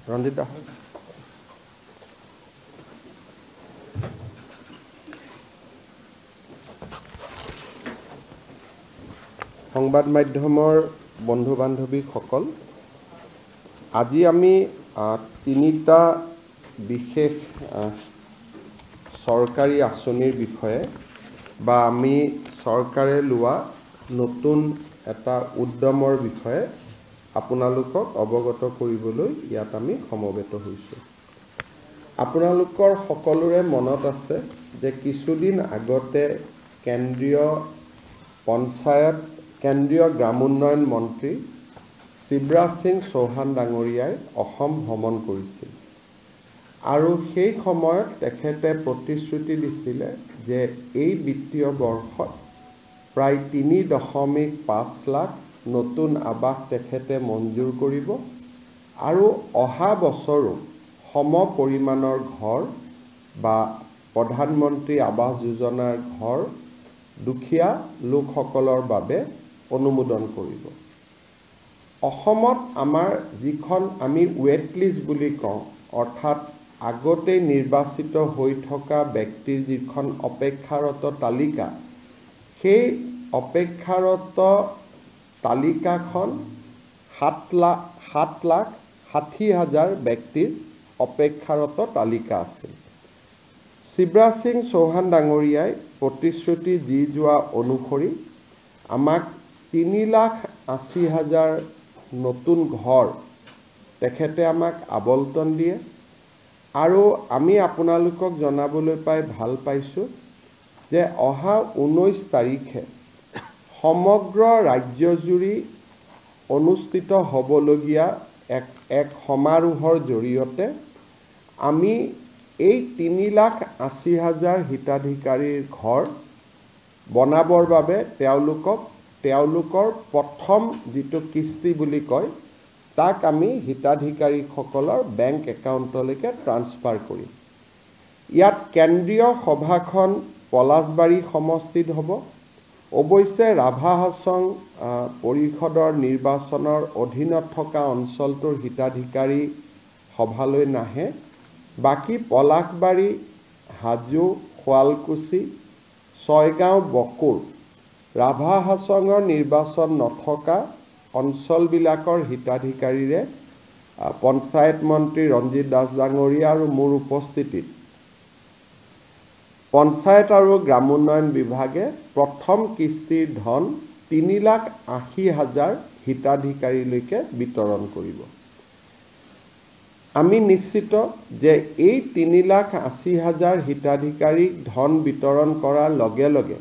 ৰঞ্জিত দা সংবাদ মাধ্যমৰ বন্ধু বান্ধৱীসকল, আজি আমি তিনিটা বিশেষ চৰকাৰী আঁচনিৰ বিষয়ে বা আমি চৰকাৰে লোৱা নতুন এটা উদ্যমৰ বিষয়ে আপোনালোকক অৱগত কৰিবলৈ ইয়াত আমি সমবেত হৈছোঁ। আপোনালোকৰ সকলোৰে মনত আছে যে কিছুদিন আগতে কেন্দ্ৰীয় গ্ৰাম উন্নয়ন মন্ত্ৰী শিৱৰাজ সিং চৌহান ডাঙৰীয়াই অসম ভ্ৰমণ কৰিছিল আৰু সেই সময়ত তেখেতে প্ৰতিশ্ৰুতি দিছিলে যে এই বিত্তীয় বৰ্ষত প্ৰায় ৩.৫ লাখ নতুন আৱাস তেখেতে মঞ্জুৰ কৰিব আৰু অহা বছৰো সম পৰিমাণৰ ঘৰ বা প্ৰধানমন্ত্ৰী আৱাস যোজনাৰ ঘৰ দুখীয়া লোকসকলৰ বাবে অনুমোদন কৰিব। অসমত আমাৰ যিখন আমি ৱেট লিষ্ট বুলি কওঁ, অৰ্থাৎ আগতেই নিৰ্বাচিত হৈ থকা ব্যক্তিৰ যিখন অপেক্ষাৰত তালিকা, সেই অপেক্ষাৰত তালিকাখন 7,60,000 ব্যক্তিৰ অপেক্ষাৰত তালিকা আছিল। শিৱৰাজ সিং চৌহান ডাঙৰীয়াই প্ৰতিশ্ৰুতি দি যোৱা অনুসৰি আমাক 3,80,000 নতুন ঘৰ তেখেতে আমাক আবণ্টন দিয়ে আৰু আমি আপোনালোকক জনাবলৈ পাই ভাল পাইছোঁ যে অহা 19 তাৰিখে সমগ্ৰ ৰাজ্যজুৰি অনুষ্ঠিত হ'বলগীয়া এক সমাৰোহৰ জৰিয়তে আমি এই 3,80,000 হিতাধিকাৰীৰ ঘৰ বনাবৰ বাবে তেওঁলোকৰ প্ৰথম যিটো কিস্তি বুলি কয় তাক আমি হিতাধিকাৰীসকলৰ বেংক একাউণ্টলৈকে ট্ৰান্সফাৰ কৰিম। ইয়াত কেন্দ্ৰীয় সভাখন পলাশবাৰী সমষ্টিত হ'ব। অৱশ্যে ৰাভা হাছং পৰিষদৰ নিৰ্বাচনৰ অধীনত থকা অঞ্চলটোৰ হিতাধিকাৰী সভালৈ নাহে। বাকী পলাশবাৰী, হাজো, শুৱালকুছি, ছয়গাঁও, বকুৰ, ৰাভা হাছঙৰ নিৰ্বাচন নথকা অঞ্চলবিলাকৰ হিতাধিকাৰীৰে পঞ্চায়ত মন্ত্ৰী ৰঞ্জিত দাস ডাঙৰীয়া আৰু মোৰ উপস্থিতিত পঞ্চায়ত আৰু গ্ৰাম উন্নয়ন বিভাগে প্ৰথম কিস্তিৰ ধন 3,80,000 হিতাধিকাৰীলৈকে বিতৰণ কৰিব। আমি নিশ্চিত যে এই 3,80,000 হিতাধিকাৰীক ধন বিতৰণ কৰাৰ লগে লগে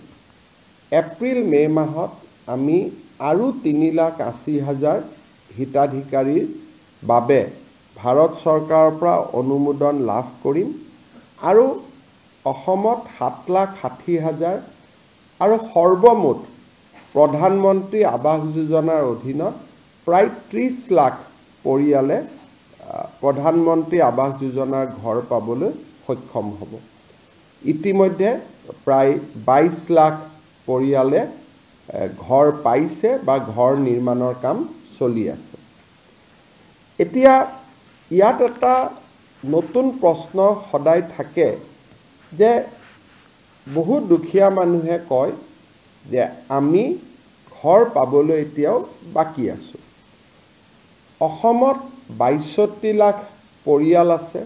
এপ্ৰিল-মে মাহত আমি আৰু 3,80,000 হিতাধিকাৰীৰ বাবে ভাৰত চৰকাৰৰ পৰা অনুমোদন লাভ কৰিম আৰু অসমত 7,60,000 আৰু সৰ্বমুঠ প্ৰধানমন্ত্ৰী আৱাস যোজনাৰ অধীনত প্ৰায় 30 লাখ পৰিয়ালে প্ৰধানমন্ত্ৰী আৱাস যোজনাৰ ঘৰ পাবলৈ সক্ষম হ'ব। ইতিমধ্যে প্ৰায় 22 লাখ পৰিয়ালে ঘৰ পাইছে বা ঘৰ নিৰ্মাণৰ কাম চলি আছে। এতিয়া ইয়াত এটা নতুন প্ৰশ্ন সদায় থাকে যে বহুত দুখীয়া মানুহে কয় যে আমি ঘৰ পাবলৈ এতিয়াও বাকী আছোঁ। অসমত 62 লাখ পৰিয়াল আছে।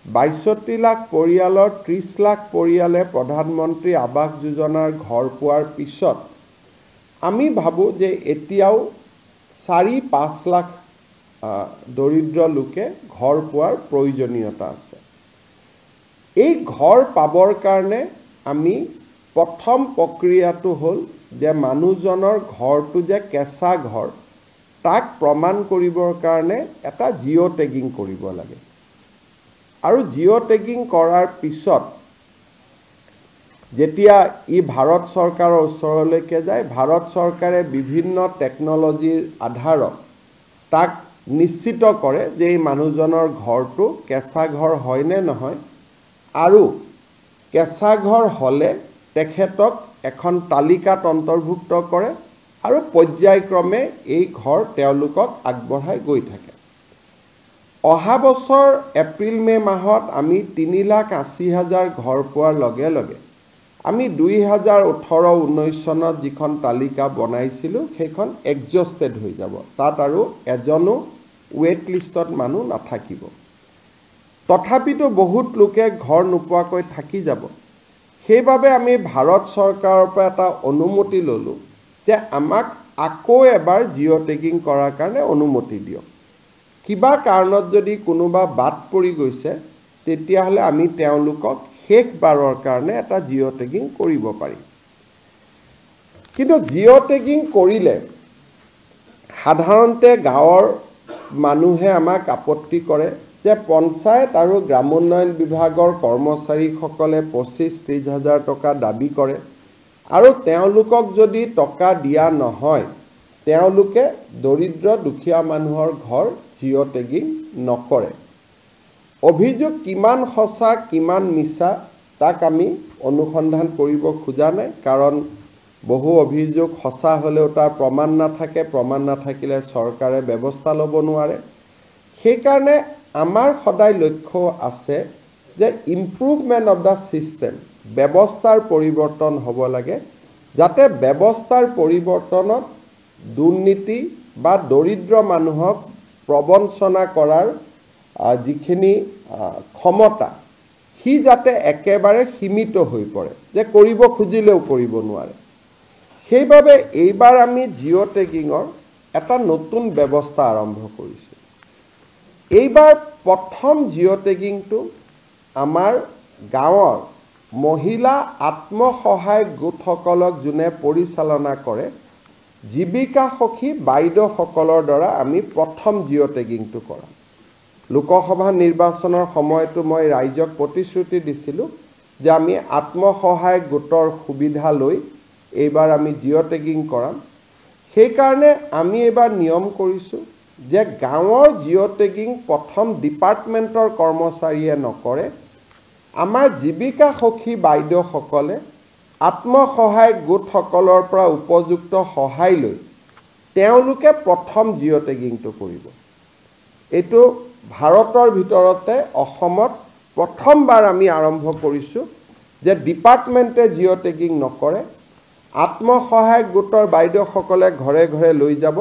62 লাখ পৰিয়ালৰ 30 লাখ পৰিয়ালে প্ৰধানমন্ত্ৰী আৱাস যোজনাৰ ঘৰ পোৱাৰ পিছত আমি ভাবোঁ যে এতিয়াও 4-5 লাখ দৰিদ্ৰ লোকে ঘৰ পোৱাৰ প্ৰয়োজনীয়তা আছে। এই ঘৰ পাবৰ কাৰণে আমি প্ৰথম প্ৰক্ৰিয়াটো হ'ল যে মানুহজনৰ ঘৰটো যে কেঁচা ঘৰ তাক প্ৰমাণ কৰিবৰ কাৰণে এটা জিঅ' টেগিং কৰিব লাগে আৰু জিঅ' টেগিং কৰাৰ পিছত যেতিয়া ভাৰত চৰকাৰৰ ওচৰলৈকে যায়, ভাৰত চৰকাৰে বিভিন্ন টেকনলজিৰ আধাৰত তাক নিশ্চিত কৰে যে এই মানুহজনৰ ঘৰটো কেঁচা ঘৰ হয় নে নহয় আৰু কেঁচা ঘৰ হ'লে তেখেতক এখন তালিকাত অন্তৰ্ভুক্ত কৰে আৰু পৰ্যায়ক্ৰমে এই ঘৰ তেওঁলোকক আগবঢ়াই গৈ থাকে। অহা বছৰ এপ্ৰিল মে মাহত আমি 3,80,000 ঘৰ পোৱাৰ লগে লগে আমি 2018-19 চনত যিখন তালিকা বনাইছিলোঁ সেইখন এক্সজষ্টেড হৈ যাব। তাত আৰু এজনো ৱেট লিষ্টত মানুহ নাথাকিব। তথাপিতো বহুত লোকে ঘৰ নোপোৱাকৈ থাকি যাব। সেইবাবে আমি ভাৰত চৰকাৰৰ পৰা এটা অনুমতি ল'লোঁ যে আমাক আকৌ এবাৰ জিঅ' টেগিং কৰাৰ কাৰণে অনুমতি দিয়ক। কিবা কাৰণত যদি কোনোবা বাদ পৰি গৈছে তেতিয়াহ'লে আমি তেওঁলোকক শেষবাৰৰ কাৰণে এটা জিঅ' টেগিং কৰিব পাৰিম। কিন্তু জিঅ' টেগিং কৰিলে সাধাৰণতে গাঁৱৰ মানুহে আমাক আপত্তি কৰে যে পঞ্চায়ত আৰু গ্ৰামোন্নয়ন বিভাগৰ কৰ্মচাৰীসকলে 25-30 হাজাৰ টকা দাবী কৰে আৰু তেওঁলোকক যদি টকা দিয়া নহয় তেওঁলোকে দৰিদ্ৰ দুখীয়া মানুহৰ ঘৰ জিঅ' টেগিং নকৰে। অভিযোগ কিমান সঁচা কিমান মিছা তাক আমি অনুসন্ধান কৰিব খোজা নাই, কাৰণ বহু অভিযোগ সঁচা হ'লেও তাৰ প্ৰমাণ নাথাকে, প্ৰমাণ নাথাকিলে চৰকাৰে ব্যৱস্থা ল'ব নোৱাৰে। সেইকাৰণে আমাৰ সদায় লক্ষ্য আছে যে ইম্প্ৰুভমেণ্ট অফ দ্য ছিষ্টেম, ব্যৱস্থাৰ পৰিৱৰ্তন হ'ব লাগে, যাতে ব্যৱস্থাৰ পৰিৱৰ্তনত দুৰ্নীতি বা দৰিদ্ৰ মানুহক প্ৰবঞ্চনা কৰাৰ যিখিনি ক্ষমতা সি যাতে একেবাৰে সীমিত হৈ পৰে, যে কৰিব খুজিলেও কৰিব নোৱাৰে। সেইবাবে এইবাৰ আমি জিঅ' টেগিঙৰ এটা নতুন ব্যৱস্থা আৰম্ভ কৰিছোঁ। এইবাৰ প্ৰথম জিঅ' টেগিংটো আমাৰ গাঁৱৰ মহিলা আত্মসহায়ক গোটসকলক যোনে পৰিচালনা কৰে জীৱিকা সখী বাইদেউসকলৰ দ্বাৰা আমি প্ৰথম জিঅ' টেগিংটো কৰাম। লোকসভা নিৰ্বাচনৰ সময়তো মই ৰাইজক প্ৰতিশ্ৰুতি দিছিলোঁ যে আমি আত্মসহায়ক গোটৰ সুবিধা লৈ এইবাৰ আমি জিঅ' টেগিং কৰাম। সেইকাৰণে আমি এইবাৰ নিয়ম কৰিছোঁ যে গাঁৱৰ জিঅ' টেগিং প্ৰথম ডিপাৰ্টমেণ্টৰ কৰ্মচাৰীয়ে নকৰে, আমাৰ জীৱিকা সখী বাইদেউসকলে আত্মসহায়ক গোটসকলৰ পৰা উপযুক্ত সহায় লৈ তেওঁলোকে প্ৰথম জিঅ' টেগিংটো কৰিব। এইটো ভাৰতৰ ভিতৰতে অসমত প্ৰথমবাৰ আমি আৰম্ভ কৰিছোঁ যে ডিপাৰ্টমেণ্টে জিঅ' টেগিং নকৰে, আত্মসহায়ক গোটৰ বাইদেউসকলে ঘৰে ঘৰে লৈ যাব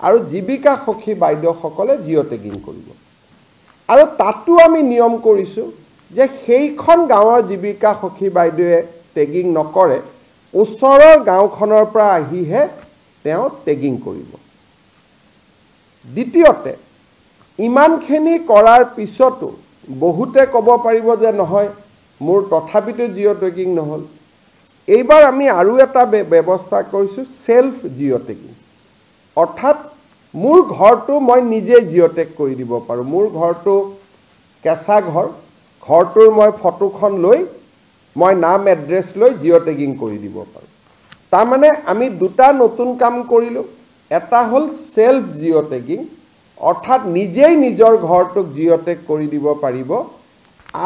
আৰু জীৱিকা সখী বাইদেউসকলে জিঅ' টেগিং কৰিব। আৰু তাতো আমি নিয়ম কৰিছোঁ যে সেইখন গাঁৱৰ জীৱিকা সখী বাইদেৱে টেগিং নকৰে, ওচৰৰ গাঁওখনৰ পৰা আহিহে তেওঁ টেগিং কৰিব। দ্বিতীয়তে, ইমানখিনি কৰাৰ পিছতো বহুতে ক'ব পাৰিব যে নহয় মোৰ তথাপিতো জিঅ' টেগিং নহ'ল। এইবাৰ আমি আৰু এটা ব্যৱস্থা কৰিছোঁ সেল্ফ জিঅ' টেগিং, অৰ্থাৎ মোৰ ঘৰটো মই নিজে জিঅ' টেগ কৰি দিব পাৰোঁ। মোৰ ঘৰটো কেঁচা ঘৰ, ঘৰটোৰ মই ফটোখন লৈ মই নাম এড্ৰেছ লৈ জিঅ' টেগিং কৰি দিব পাৰোঁ। তাৰমানে আমি দুটা নতুন কাম কৰিলোঁ। এটা হ'ল সেল্ফ জিঅ' টেগিং, অৰ্থাৎ নিজেই নিজৰ ঘৰটোক জিঅ' টেগ কৰি দিব পাৰিব,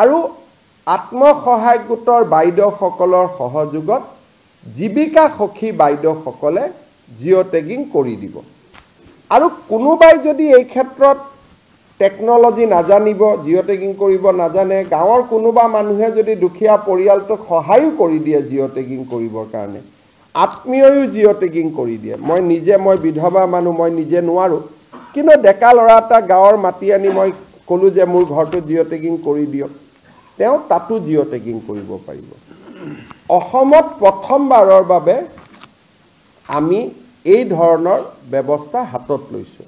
আৰু আত্মসহায়ক গোটৰ বাইদেউসকলৰ সহযোগত জীৱিকা সখী বাইদেউসকলে জিঅ' টেগিং কৰি দিব। আৰু কোনোবাই যদি এই ক্ষেত্ৰত টেকন'লজি নাজানিব, জিঅ' টেগিং কৰিব নাজানে, গাঁৱৰ কোনোবা মানুহে যদি দুখীয়া পৰিয়ালটোক সহায়ো কৰি দিয়ে জিঅ' টেগিং কৰিবৰ কাৰণে, আত্মীয়ও জিঅ' টেগিং কৰি দিয়ে, মই বিধৱা মানুহ, মই নিজে নোৱাৰোঁ, কিন্তু ডেকা ল'ৰা এটা গাঁৱৰ মাতি আনি মই ক'লোঁ যে মোৰ ঘৰটো জিঅ' টেগিং কৰি দিয়ক, তেওঁ তাতো জিঅ' টেগিং কৰিব পাৰিব। অসমত প্ৰথমবাৰৰ বাবে আমি এই ধৰণৰ ব্যৱস্থা হাতত লৈছোঁ।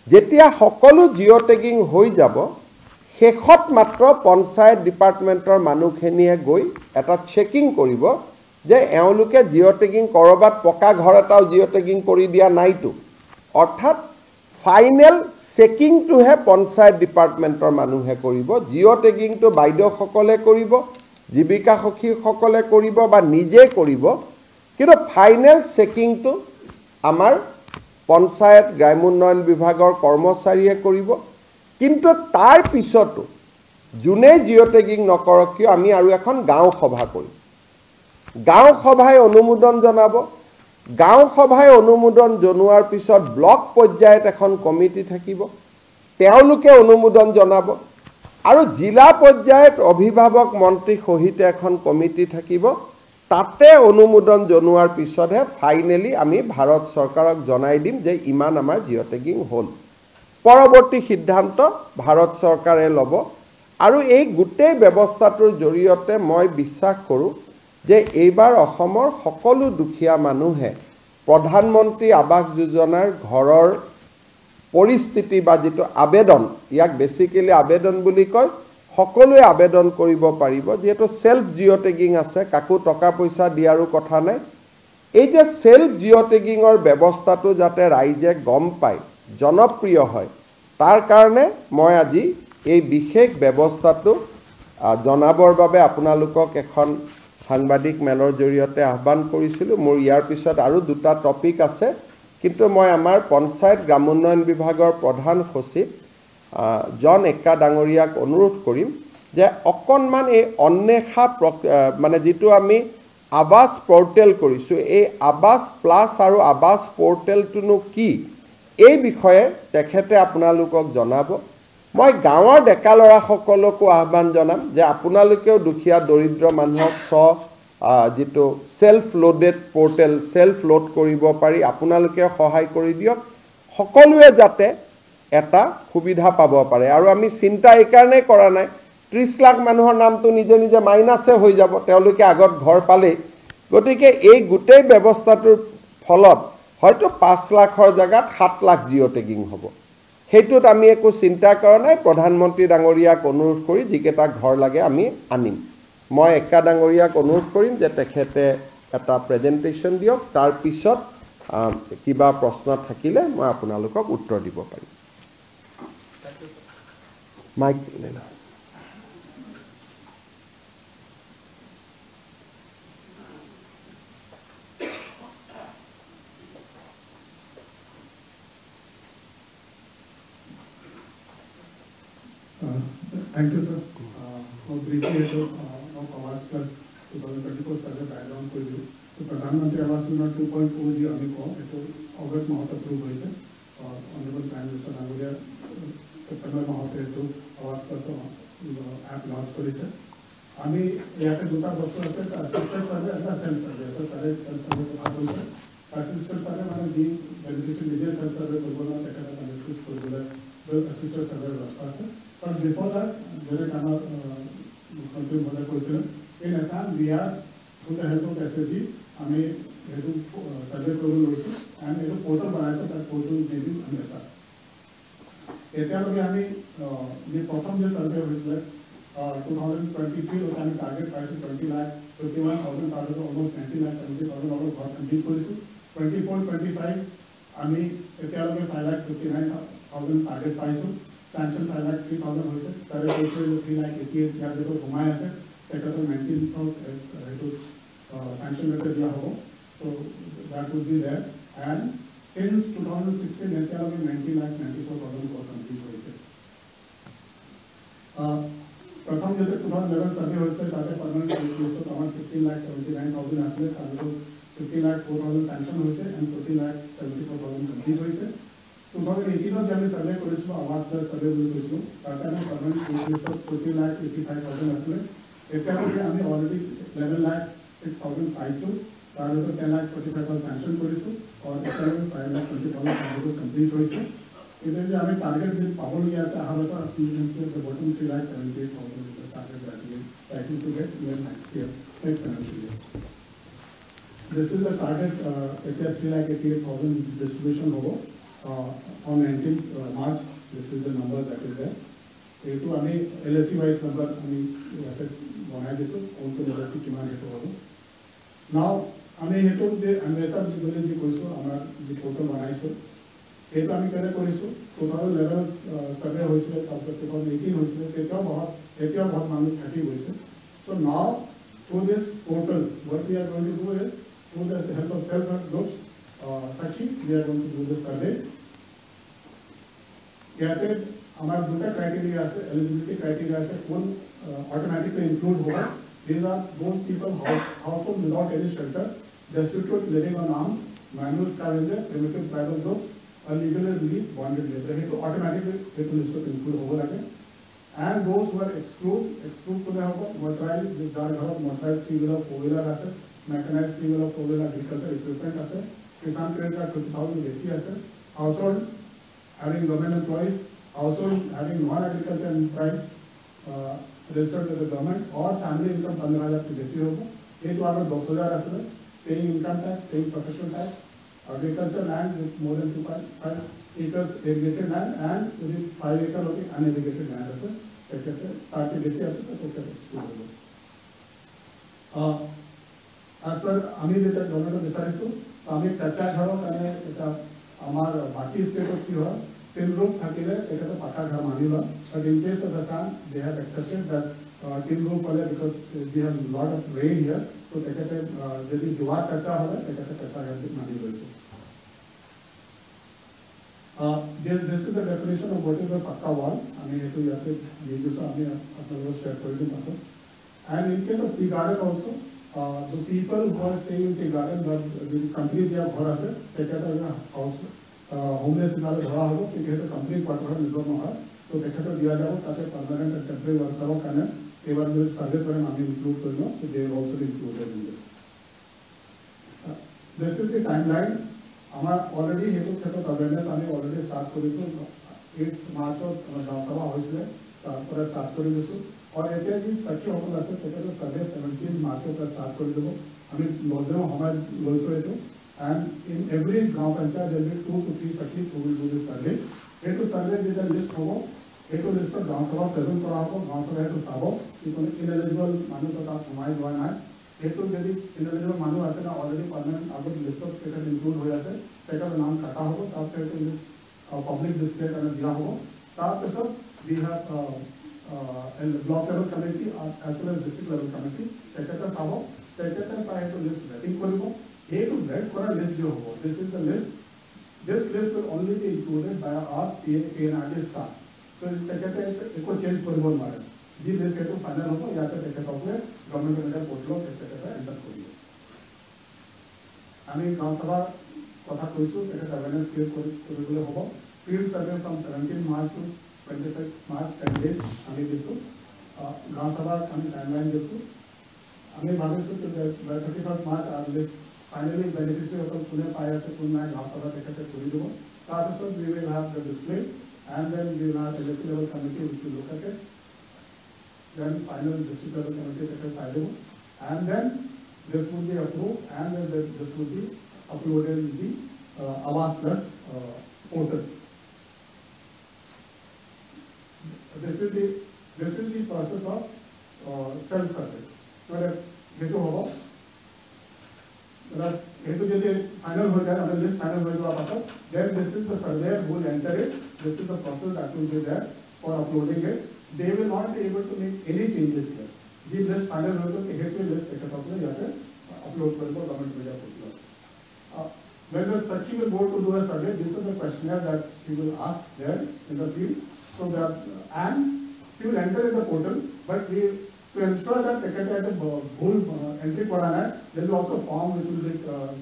যেতিয়া সকলো জিঅ' টেগিং হৈ যাব, শেষত মাত্ৰ পঞ্চায়ত ডিপাৰ্টমেণ্টৰ মানুহখিনিয়ে গৈ এটা চেকিং কৰিব যে এওঁলোকে জিঅ' টেগিং ক'ৰবাত পকা ঘৰ এটাও জিঅ' টেগিং কৰি দিয়া নাইতো। অৰ্থাৎ ফাইনেল চেকিংটোহে পঞ্চায়ত ডিপাৰ্টমেণ্টৰ মানুহে কৰিব, জিঅ' টেগিংটো বাইদেউসকলে কৰিব, জীৱিকা সখীসকলে কৰিব বা নিজে কৰিব, কিন্তু ফাইনেল চেকিংটো আমাৰ পঞ্চায়ত গ্ৰামোন্নয়ন বিভাগৰ কৰ্মচাৰীয়ে কৰিব। কিন্তু তাৰ পিছতো যোনে জিঅ' টেগিং নকৰক কিয় আমি আৰু এখন গাঁও সভা কৰিম। গাঁও সভাই অনুমোদন জনাব, গাঁও সভাই অনুমোদন জনোৱাৰ পিছত ব্লক পৰ্যায়ত এখন কমিটি থাকিব, তেওঁলোকে অনুমোদন জনাব আৰু জিলা পৰ্যায়ত অভিভাৱক মন্ত্ৰী সহিত এখন কমিটি থাকিব তাতে অনুমোদন জনোৱাৰ পিছতহে ফাইনেলি আমি ভাৰত চৰকাৰক জনাই দিম যে ইমান আমাৰ জিঅ' টেগিং হ'ল পৰৱৰ্তী সিদ্ধান্ত ভাৰত চৰকাৰে ল'ব আৰু এই গোটেই ব্যৱস্থাটোৰ জৰিয়তে মই বিশ্বাস কৰোঁ যে এইবাৰ অসমৰ সকলো দুখীয়া মানুহে প্ৰধানমন্ত্ৰী আৱাস যোজনাৰ ঘৰৰ পৰিস্থিতি বা যিটো আবেদন ইয়াক বেসিক্যালি আবেদন বুলি কয় সকলোৱে আবেদন কৰিব পাৰিব যেহেতু সেলফ জিঅ' টেগিং আছে কাকো টকা পইচা দিয়াৰো কথা নাই এই যে সেলফ জিঅ' টেগিঙৰ ব্যৱস্থাটো যাতে ৰাইজে গম পায় জনপ্ৰিয় হয় তাৰ কাৰণে মই আজি এই বিশেষ ব্যৱস্থাটো জনাবৰ বাবে আপোনালোকক এখন সাংবাদিক মেলৰ জৰিয়তে আহ্বান কৰিছিলোঁ মোৰ ইয়াৰ পিছত আৰু দুটা টপিক আছে কিন্তু মই আমাৰ পঞ্চায়ত গ্ৰামোন্নয়ন বিভাগৰ প্ৰধান সচিব জন এক্কা ডাঙৰীয়াক অনুৰোধ কৰিম যে অকণমান এই অন্বেষা মানে যিটো আমি আৱাস পৰ্টেল কৰিছোঁ এই আৱাস প্লাছ আৰু আৱাস পৰ্টেলটোনো কি এই বিষয়ে তেখেতে আপোনালোকক জনাব মই গাঁৱৰ ডেকা ল'ৰাসকলকো আহ্বান জনাম যে আপোনালোকেও দুখীয়া দৰিদ্ৰ মানুহক যিটো self loaded portal self load কৰিব পাৰি আপোনালোকে সহায় কৰি দিয়ক সকলোৱে যাতে এটা সুবিধা পাব পাৰে আৰু আমি চিন্তা এই কাৰণে কৰা নাই 30 লাখ মানুহৰ নামটো নিজে নিজে মাইনাসে হৈ যাব তেওঁলোকে আগত ঘৰ পালে গতিকে এই গোটেই ব্যৱস্থাটোৰ ফলত হয়তো 5 লাখৰ জায়গাত 7 লাখ জিঅ' টেগিং হ'ব হেতুত আমি একো চিন্তা কৰা নাই প্ৰধানমন্ত্ৰী ডাঙৰীয়াক অনুৰোধ কৰি যিকেইটা ঘৰ লাগে আমি আনিম মই এক্কা ডাঙৰীয়াক অনুৰোধ কৰিম যে তেখেতে এটা প্ৰেজেন্টেচন দিয়ক তাৰ পিছত কিবা প্ৰশ্ন থাকিলে মই আপোনালোকক উত্তৰ দিব পাৰিম মাইক লেলা Thank you, sir. Briefly, Awas Plus 2024 survey background for you. So, Pradhanmantri Awas Yojana 2.0 ji ami ko eto August mahot approve hoise. Honorable Prime Minister Nagoria September mahot eto Awas Plus app launch korise. Ami yate duta bostu ase assisted survey and self survey. So, survey কথা কৈছে. Assisted survey মানে দি beneficiary নিজে self survey কৰিব না তেখেতে analysis কৰিবলৈ assisted survey ব্যৱস্থা আছে. But before that, there is another country mother question. In Assam, we are, through the help of SSG, we have to survey program also, and we have a portal बनाया that portal may be in Assam. ऐसे में हमें ये प्रथम जो survey हुई है 2023 और हमें target price 20 lakh 51,000 target almost 90 lakh 70,000 और बहुत complete करी सु 24-25 हमें ऐसे में 5,59,000 target price sanction 5,03,000 होइसे सारे पैसे 3,88,000 या देखो घुमाया से टेकन 19,000 to sanction लेकर दिया हो so that would be there and since 2016 nature में 19,94,000 को कंप्लीट होइसे प्रथम जैसे 2011 सर्वे होइसे ताते परमानेंट तो तमाम 15,79,000 असले ताते 15,04,000 sanction होइसे and 14,74,000 कंप्लीट होइसे 2018 में जब सर्वे करिसलो आवास प्लस सर्वे करिसलो ताते में परमानेंट 40,85,000 असले एटा में आमी ऑलरेडी 11,06,000 पाइसलो तार तो 10,45,000 सैंक्शन करिसलो और एटा में 5,20,000 कंप्लीट होइसे इधर जो हमें टारगेट दिन पावन गया था हम लोग से द बॉटम 3,78,000 टारगेट रखी है cycle to get year next year next financial year this is the target 3,88,000 distribution होगा on 19th March. This is the number that is there. ये तो हमें LSC wise number हमें ऐसे बनाए जिसको उनको LSC की माने तो होगा. Now हमें ये तो जो अन्वेषा बोले जी कोई सो हमारा जो फोटो बनाए सो ये तो हमें करे कोई सो 2011 सर्वे हुई से तब तक 2018 हुई से ये तो बहुत मालूम थकी हुई से. So now through this portal what we are going to do is through the help of self-help groups Sakshi, we are going to do the survey. कहते हमारे दूसरा क्राइटेरिया से एलिजिबिलिटी क्राइटेरिया से कौन ऑटोमेटिकली इंक्लूड होगा these are those people household without any shelter destitute living on alms manual scavenger primitive tribal groups legally released bonded labor সেইটো automatically সেইটো লিষ্টত include হ'ব লাগে and those who are exclude কোনে হ'ব motorized যাৰ ঘৰত motorized three-wheeler four-wheeler আছে mechanized three-wheeler four-wheeler agriculture equipment আছে kisan credit card 50,000 বেছি আছে household having government employees household having non-agriculture enterprise registered with the government or family income 15,000 से बेसी होगा এইটো আগত 10,000 আছে paying income tax paying professional tax agriculture land with more than 2.5 acres irrigated land and within 5 acre of unirrigated land আছে এক্ষেত্রে তাকে বেশি আছে তো ওকে এক্সক্লুড হবে আচ্ছা আমি যেটা গভর্নমেন্ট বিচাৰিছো আমি কাঁচা ঘৰৰ কাৰণে এটা আমাৰ বাকি স্টেটত কি হয় তিন ৰূপ থাকিলে এটা পাকা ঘৰ মানি লয় but in case of Assam they have accepted that tin roof wale because we have lot of rain here so tekate jodi diwar kacha hobe tekate kacha ghar mani loise this is the definition of what is a pakka wall ami etu yate video so ami apnalok share kori dum aso and in case of tea garden also the people who are staying in tea garden the company dia ghor ase tekate house homeless nale dhara hobo tekate company quarter nizor nohoy তো তেখেতক দিয়া যাব তাতে permanent and temporary ওয়াৰ্কাৰৰ কাৰণে এবাৰ যদি survey কৰেন আমি include কৰিম so they also included in this is the timeline আমাৰ অলৰেডি হেতু ক্ষেত্ৰত অৱেৰনেছ আমি অলৰেডি স্টাৰ্ট কৰিছো 8 মাৰ্চত আমাৰ গাঁও সভা হৈছিলে তাৰপৰা স্টাৰ্ট কৰি দিছো আৰু এতিয়া যি সখীসকল আছে তেখেতৰ সাৰ্ভে 17 মাৰ্চৰ পৰা স্টাৰ্ট কৰি দিব আমি লজনৰ সময় লৈছো এইটো and in every গাঁও panchayat there will be 2 to 3 sakis who will do this survey এইটো সার্ভে যেটা লিস্ট হ'ব এইটো লিষ্টত গাঁও সভা প্ৰেজেন্ট কৰা হ'ব গাঁও সভা এইটো চাব কি কোনো ইনএলিজিবল মানুহ তো তাত সোমাই যোৱা নাই এইটো যদি ইনএলিজিবল মানুহ আছে না অলৰেডি পাৰ্মানেন্ট আগত লিষ্টত তেখেত ইনক্লুড হৈ আছে তেখেতৰ নাম কাটা হ'ব তাৰপিছত এইটো লিষ্ট পাব্লিক ডিসপ্লে কাৰণে দিয়া হ'ব তাৰপিছত we have block level committee as well as district level committee তেখেতে চাব তেখেতে চাই এইটো লিষ্ট ৰেটিং কৰিব এইটো ৰেট কৰা লিষ্ট যে হ'ব this is the list. This list will only be included by our PNRD staff. So, tekete eko change koribon mare. Ji list eto final hobo ya te tekete hobe government media portal tekete enter koribo. Ami gaon sabha kotha koisu tekete awareness create koribole hobo. Field survey from 17 March to 25 March 10 days ami disu. Gaon sabha ami timeline disu. Ami bhabisu by 31st March our list finally beneficiary of Pune Payas Pune Ghausala Tekate Kuridu. Tarasot we will have the display and then we will have the LSC level committee which will look at it. Then final district level committee Tekate Saidu and then this will be approved and then this will be uploaded in the Awas Plus portal. This is the process of self-survey. So that hetu hobo hetu jodi final ho jaye our list final ho jua pasat then this is the surveyor who will enter it this is the process that will be there for uploading it they will not be able to make any changes here ji list final ho to hetu list ekata apne yate upload karibo government media portal when the Sakhi will go to do a survey this is the questionnaire that she will ask there in the field so that and she will enter in the portal but we to ensure that tekete bhul entry kora hai there is also form which will be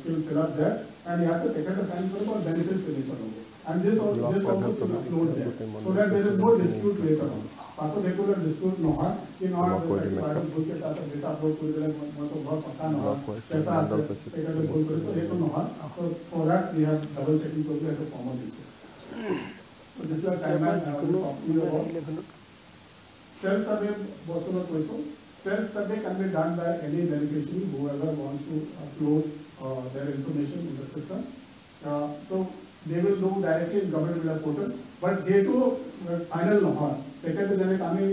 she will fill up there and you have to tekete sign karibo or benefits signature hobo and this also should upload there so that there is no dispute later on pato dekho dispute no hai ki not private bhul ke sath data upload kori dele mo to bahut pata no hai kaisa ase tekete bhul kori to ekho no hai so for that we have double checking kori to formal dispute so this is the timeline I will talk to you about self-survey bostolo koiso self-survey can be done by any beneficiary whoever wants to upload their information in the system so they will do directly in government media portal but they too final no hoy tekete jene ami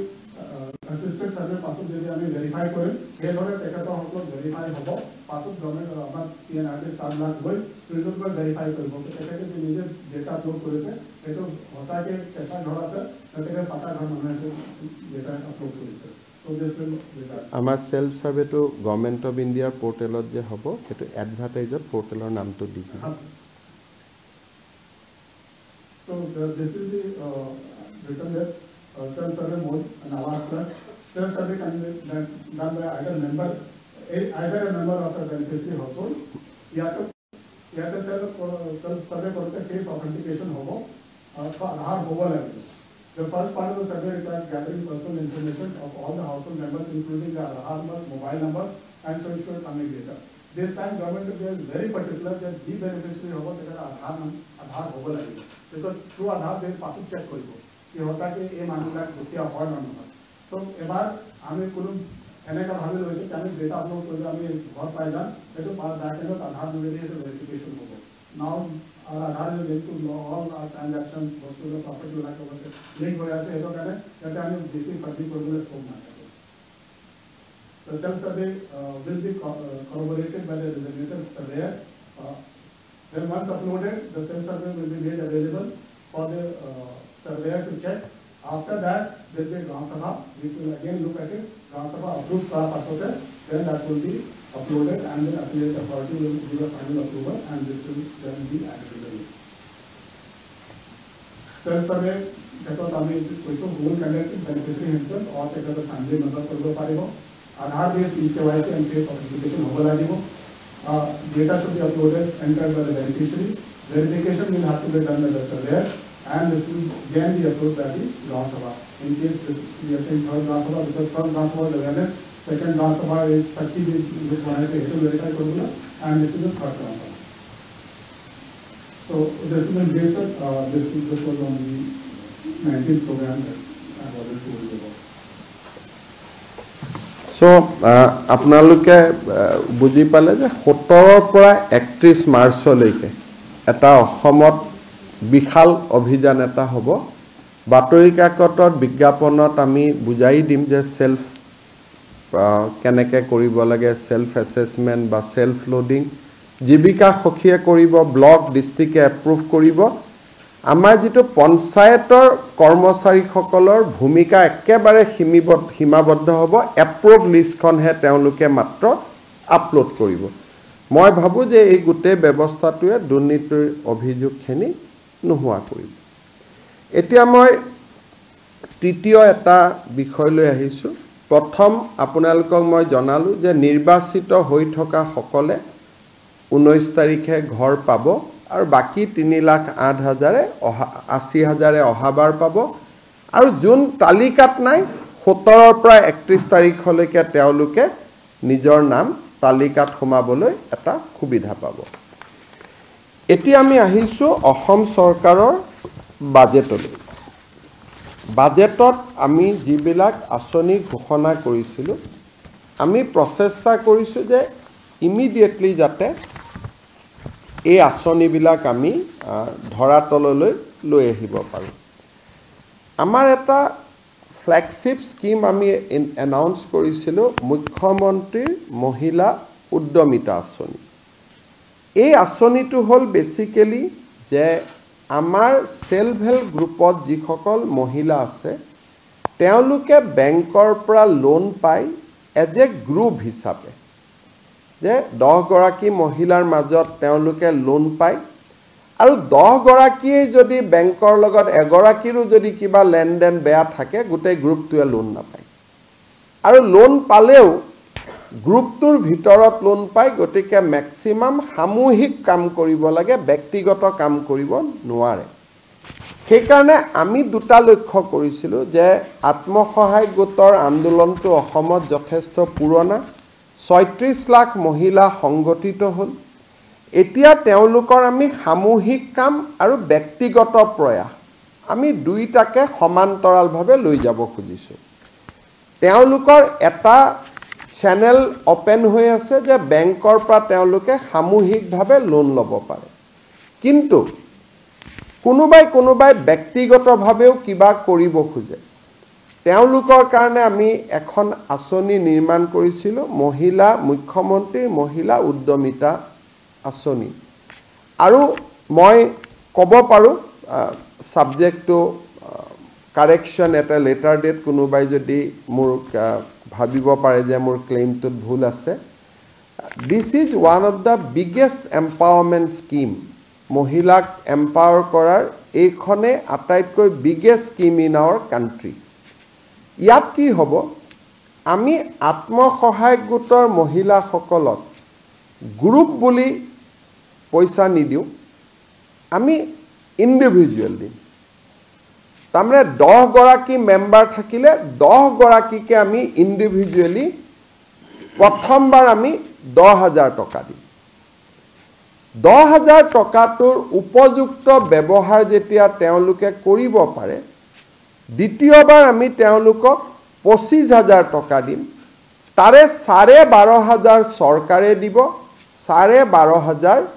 assistant survey pasot jodi ami verify korim ei dhore tekete hoklo verify hobo pasot government amar PNRD 7 lakh hoy result par verify koribo tekete je nije data upload korise eto hosa ke kaisa ghor ase tekete pata ghor manhe data upload korise so this will be that আমাৰ self সাৰ্ভেটো government of ইন্ডিয়াৰ পোৰ্টেলত যে হ'ব সেইটো এডভাৰটাইজত পোৰ্টেলৰ নামটো দি দিব so this is the written there self-survey mode and Awas Plus self-survey can be done by either a member of the beneficiary household या तो ইয়াতে self survey করতে ফেস অথেন্টিকেশন হব আধার হব লাগবে The first part of the survey requires gathering personal information of all the household members, including their Aadhaar number, mobile number, and social economic data. This time, government of India is very particular that the beneficiary hobo their Aadhaar hobo lagbe. Because through Aadhaar they pass check koribo. Ki hota ki ei manula dukia hoy na hoy. So ebar ami kono eneka bhabe loise ki ami data upload korle ami ghor pai jam, eto back end Aadhaar number verification hobo. Now our Aadhaar is linked to all our transactions, most of the property like over link हो जाते हैं तो कहते हैं that I am basic public progress for my The self-survey will be corroborated by the designated surveyor. Then once uploaded, the self-survey will be made available for the surveyor to check. After that, there will be a Gram Sabha, which will again look at it. Gram Sabha approved का pass होता है, then that will be uploaded and then affiliate authority will give a final approval and this will then be added to the list. Self-survey because আমি কৈছো who will conduct it, beneficiary himself or the family member কৰিব পাৰিব Aadhaar based KYC and face authentication হ'ব লাগিব data should be uploaded entered by the beneficiary verification will have to be done by the surveyor and this will again be approved by the Gram Sabha in case this we are saying third Gram Sabha because third Gram Sabha is awareness second Gram Sabha is 30 this one is to verify formula and this is the third Gram Sabha so this is the date this was on the 19th program that I was told about. So, আপোনালোকে বুজি পালে যে 17 পৰা 31 মাৰ্চলৈকে এটা অসমত বিশাল অভিযান এটা হ'ব বাতৰি কাকতত বিজ্ঞাপনত আমি বুজাই দিম যে সেলফ কেনেকৈ কৰিব লাগে সেলফ অ্যাসেসমেন্ট বা সেলফ লোডিং জীৱিকা সখীয়ে কৰিব ব্লক ডিস্ট্ৰিক্টে এপ্ৰুভ কৰিব আমাৰ যেটো পঞ্চায়তৰ কৰ্মচাৰীসকলৰ ভূমিকা একেবাৰে সীমাবদ্ধ হ'ব এপ্ৰুভ লিষ্টখনহে তেওঁলোকে মাত্ৰ আপলোড কৰিব মই ভাবো যে এই গুটে ব্যৱস্থাটোৱে দুৰ্নীতিৰ অভিযোগখিনি নোহোৱা কৰিব এতিয়া মই তৃতীয় এটা বিষয় লৈ আহিছো প্ৰথম আপোনালোকক মই জনালো যে নিৰ্বাচিত হৈ থকা সকলে 19 তাৰিখে ঘৰ পাব আৰু বাকি 3,08,000 80,000 অহাবাৰ পাব আৰু জুন তালিকাত নাই 17 পৰা 31 তাৰিখলৈকে তেওঁলোকে নিজৰ নাম তালিকাত সোমাবলৈ এটা সুবিধা পাব এতিয়া আমি আহিছো অসম চৰকাৰৰ বাজেটলৈ বাজেটত আমি যিবিলাক আঁচনি ঘোষণা কৰিছিলো আমি প্ৰচেষ্টা কৰিছো যে ইমিডিয়েটলি যাতে এই আঁচনিবিলাক আমি ধৰাতললৈ লৈ আহিব পাৰো আমাৰ এটা ফ্ল্যাগশিপ স্কিম আমি এনাউন্স কৰিছিলো মুখ্যমন্ত্ৰীৰ মহিলা উদ্যমিতা আঁচনি এই আঁচনিটো হল বেসিক্যালি যে আমাৰ সেলফ হেল্প গ্ৰুপত যিসকল মহিলা আছে তেওঁলোকে বেংকৰ পৰা লোন পায় এজ এ গ্ৰুপ হিচাপে যে 10 গৰাকী মহিলাৰ মাজত তেওঁলোকে লোন পায় আৰু 10 গৰাকীয়ে যদি বেংকৰ লগত এগৰাকীৰো যদি কিবা লেনদেন বেয়া থাকে গোটেই গ্ৰুপটোৱে লোন নাপায় আৰু লোন পালেও গ্ৰুপটোৰ ভিতৰত লোন পায় গতিকে ম্যাক্সিমাম সামূহিক কাম কৰিব লাগে ব্যক্তিগত কাম কৰিব নোৱাৰে সেইকাৰণে আমি দুটা লক্ষ্য কৰিছিলো যে আত্মসহায়ক গোটৰ আন্দোলনটো অসমত যথেষ্ট পুৰণা 36 লাখ মহিলা সংগঠিত হল এতিয়া তেওঁলোকৰ আমি সামূহিক কাম আৰু ব্যক্তিগত প্ৰয়াস আমি দুইটাকে সমান্তৰালভাৱে লৈ যাব খুজিছো তেওঁলোকৰ এটা চ্যানেল ওপেন হৈ আছে যে বেংকৰ পৰা তেওঁলোকে সামূহিকভাৱে লোন ল'ব পাৰে কিন্তু কোনোবাই ব্যক্তিগতভাৱেও কিবা কৰিব খোজে তেওঁলোকৰ কাৰণে আমি এখন আঁচনি নিৰ্মাণ কৰিছিলো মহিলা মুখ্যমন্ত্ৰীৰ মহিলা উদ্যমিতা আঁচনি আৰু মই ক'ব পাৰো সাবজেক্টটো কাৰেকশন এটা লেটাৰ ডেট কোনোবাই যদি মোৰ ভাবিব পাৰে যে মোৰ ক্লেইমটোত ভুল আছে this is one of the biggest empowerment scheme মহিলাক এম্পাৱাৰ কৰাৰ এইখনে আটাইতকৈ বিগেষ্ট স্কিম ইন আওয়াৰ কান্ট্ৰি ইয়াত কি হ'ব আমি আত্মসহায়ক গোটৰ মহিলাসকলক গ্ৰুপ বুলি পইচা নিদিওঁ আমি ইণ্ডিভিজুৱেল দিম তাৰমানে 10 গৰাকী মেম্বাৰ থাকিলে 10 গৰাকীকে আমি ইণ্ডিভিজুৱেলি প্ৰথমবাৰ আমি 10,000 টকা দিম 10,000 টকাটোৰ উপযুক্ত ব্যৱহাৰ যেতিয়া তেওঁলোকে কৰিব পাৰে দ্বিতীয়বাৰ আমি তেওঁলোকক 25,000 টকা দিম তাৰে 12,500 চৰকাৰে দিব 12,500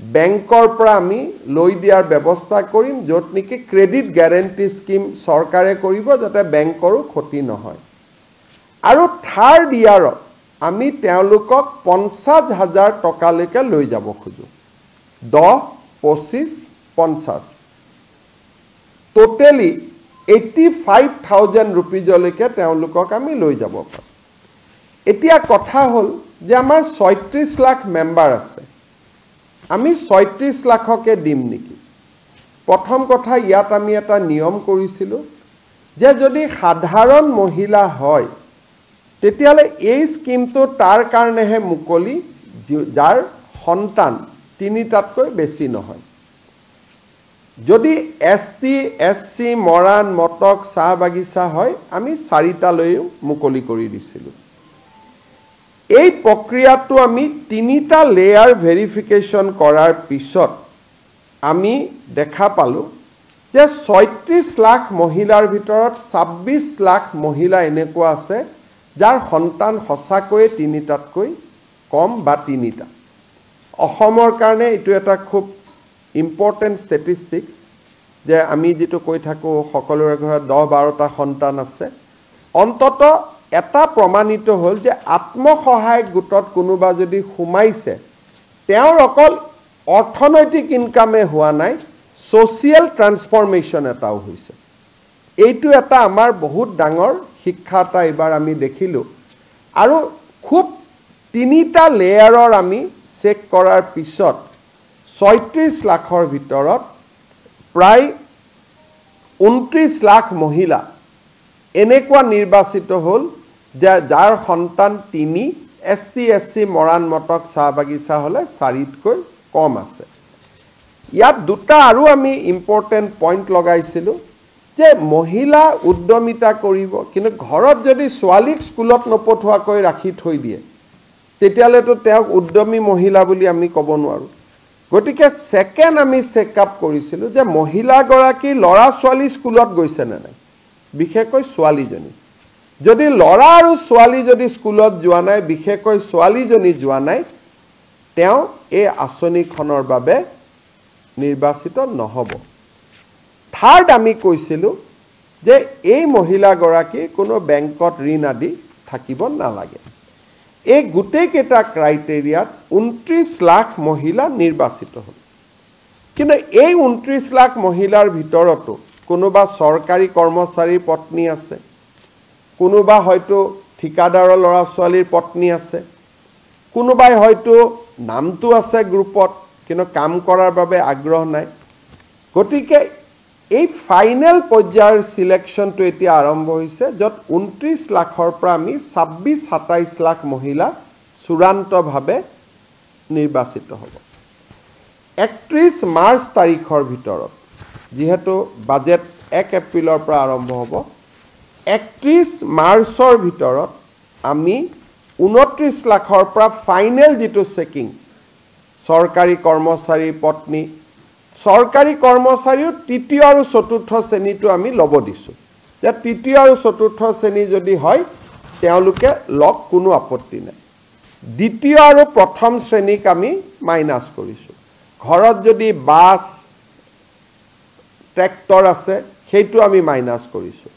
বেংকৰ পৰা আমি লৈ দিয়াৰ ব্যৱস্থা কৰিম য'ত নেকি ক্ৰেডিট গ্যাৰান্টি স্কিম চৰকাৰে কৰিব যাতে বেংকৰো ক্ষতি নহয় আৰু থাৰ্ড ইয়াৰত আমি তেওঁলোকক 50,000 টকালৈকে লৈ যাব খোজো 10, 25, 50 টোটেলি 85,000 rupeesলৈকে তেওঁলোকক আমি লৈ যাব পাৰোঁ এতিয়া কথা হ'ল যে আমাৰ 36 লাখ মেম্বাৰ আছে আমি 36 লাখকে দিম নেকি প্ৰথম কথা ইয়াত আমি এটা নিয়ম কৰিছিলো যে যদি সাধাৰণ মহিলা হয় তেতিয়ালে এই স্কিমটো তাৰ কাৰণেহে মুকলি যাৰ সন্তান 3টাতকৈ বেছি নহয় যদি এসটি এসসি মৰাণ মটক চাহ বাগিচা হয় আমি 4টালৈ মুকলি কৰি দিছিলো এই প্ৰক্ৰিয়াটো আমি 3টা লেয়াৰ ভেৰিফিকেশন কৰাৰ পিছত আমি দেখা পালো যে 36 লাখ মহিলাৰ ভিতৰত 26 লাখ মহিলা এনেকুৱা আছে যাৰ সন্তান সঁচাকৈ 3টাতকৈ কম বা 3টা অসমৰ কাৰণে এটো এটা খুব ইম্পৰ্টেন্ট ষ্টেটিষ্টিক্স যে আমি যেটো কৈ থাকো সকলোৰে ঘৰত 10-12টা সন্তান আছে অন্তত এটা প্ৰমাণিত হ'ল যে আত্মসহায়ক গোটত কোনোবা যদি সোমাইছে তেওঁৰ অকল অৰ্থনৈতিক ইনকামে হোৱা নাই সোশিয়াল ট্ৰান্সফৰমেশন এটাও হৈছে এইটো এটা আমাৰ বহুত ডাঙৰ শিক্ষা এটা এবাৰ আমি দেখিলো আৰু খুব 3টা লেয়াৰৰ আমি চেক কৰাৰ পিছত 36 লাখৰ ভিতৰত প্ৰায় 29 লাখ মহিলা এনেকুৱা নিৰ্বাচিত হ'ল যে যাৰ সন্তান 3 এসটি এসসি মৰাণ মটক চাহ বাগিচা হলে 4তকৈ কম আছে ইয়াত দুটা আৰু আমি ইম্পৰ্টেন্ট পইণ্ট লগাইছিলো যে মহিলা উদ্যমিতা কৰিব কিন্তু ঘৰত যদি ছোৱালীক স্কুলত নপঠোৱাকৈ ৰাখি থৈ দিয়ে তেতিয়ালেতো তেওঁক উদ্যমী মহিলা বুলি আমি ক'ব নোৱাৰো গতিকে সেকেন্ড আমি চেকআপ কৰিছিলো যে মহিলা গৰাকী লৰা ছোৱালী স্কুলত গৈছে নে নাই বিশেষকৈ ছোৱালীজনী যদি লৰা আৰু ছোৱালী যদি স্কুলত যোৱা নাই বিশেষকৈ ছোৱালীজনী যোৱা নাই তেওঁ এই আঁচনিখনৰ বাবে নিৰ্বাচিত নহব থাৰ্ড আমি কৈছিলো যে এই মহিলা গৰাকী কোনো বেংকত ঋণ আদি থাকিব নালাগে এই গোটেই কেইটা ক্ৰাইটেৰিয়াত 29 লাখ মহিলা নিৰ্বাচিত হ'ল কিন্তু এই 29 লাখ মহিলাৰ ভিতৰতো কোনোবা চৰকাৰী কৰ্মচাৰীৰ পত্নী আছে কোনোবা হয়তো ঠিকাদাৰৰ ল'ৰা ছোৱালীৰ পত্নী আছে কোনোবাই হয়তো নামটো আছে গ্ৰুপত কিন্তু কাম কৰাৰ বাবে আগ্ৰহ নাই গতিকে এই ফাইনেল পৰ্যায়ৰ সিলেকশনটো এতিয়া আৰম্ভ হৈছে যত 29 লাখৰ পৰা আমি 26-27 লাখ মহিলা চূড়ান্তভাৱে নিৰ্বাচিত হ'ব 31 মাৰ্চ তাৰিখৰ ভিতৰত যেহেতু বাজেট 1 এপ্ৰিলৰ পৰা আৰম্ভ হ'ব 31 মাৰ্চৰ ভিতৰত আমি 29 লাখৰ পৰা ফাইনেল যেটো চেকিং চৰকাৰী কৰ্মচাৰী পত্নী চৰকাৰী কৰ্মচাৰীও তৃতীয় আৰু চতুৰ্থ শ্ৰেণীটো আমি লব দিছো যে তৃতীয় আৰু চতুৰ্থ শ্ৰেণী যদি হয় তেওঁলোকে লক কোনো আপত্তি নাই দ্বিতীয় আৰু প্ৰথম শ্ৰেণীক আমি মাইনাস কৰিছো ঘৰত যদি বাস ট্ৰেক্টৰ আছে সেইটো আমি মাইনাস কৰিছো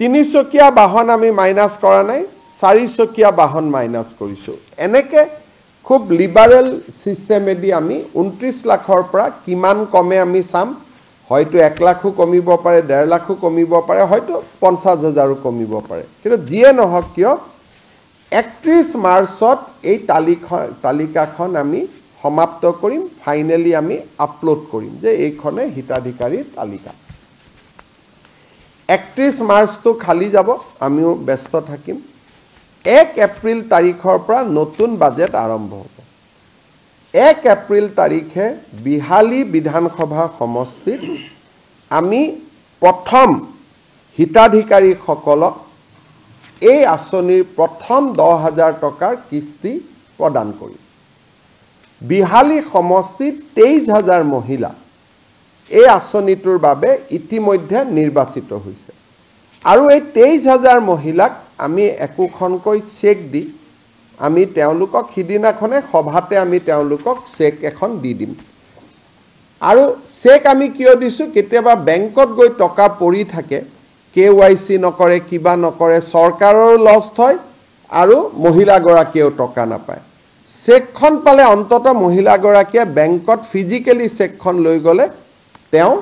তিনিচকীয়া বাহন আমি মাইনাস কৰা নাই চাৰিচকীয়া বাহন মাইনাস কৰিছো এনেকে খুব লিবাৰেল সিস্টেমেদি আমি 29 লাখৰ পৰা কিমান কমে আমি চাম হয়তো 1 লাখো কমিব পাৰে 1.5 লাখো কমিব পাৰে হয়তো 50,000ও কমিব পাৰে কিন্তু যিয়ে নহওক কিয় 31 মাৰ্চত এই তালিকাখন আমি সমাপ্ত কৰিম ফাইনালি আমি আপলোড কৰিম যে এইখনে হিতাধিকাৰীৰ তালিকা 31 মাৰ্চটো খালি যাব আমিও ব্যস্ত থাকিম 1 এপ্ৰিল তাৰিখৰ পৰা নতুন বাজেট আৰম্ভ হ'ব 1 এপ্ৰিল তাৰিখে বিহালী বিধানসভা সমষ্টিত আমি প্ৰথম হিতাধিকাৰীসকলক এই আঁচনিৰ প্ৰথম 10,000 টকাৰ কিস্তি প্ৰদান কৰিম। বিহালী সমষ্টিত 23,000 মহিলা এই আঁচনিটোৰ বাবে ইতিমধ্যে নিৰ্বাচিত হৈছে আৰু এই 23,000 মহিলাক আমি একোখনকৈ চেক দি আমি তেওঁলোকক সিদিনাখনে সভাতে আমি তেওঁলোকক চেক এখন দি দিম। আৰু চেক আমি কিয় দিছো, কেতিয়াবা বেংকত গৈ টকা পৰি থাকে, KYC নকৰে, কিবা নকৰে, চৰকাৰৰ লছ হয় আৰু মহিলাগৰাকীয়েও টকা নাপায়। চেকখন পালে অন্তত মহিলাগৰাকীয়ে বেংকত ফিজিকেলি চেকখন লৈ গ'লে তেওঁ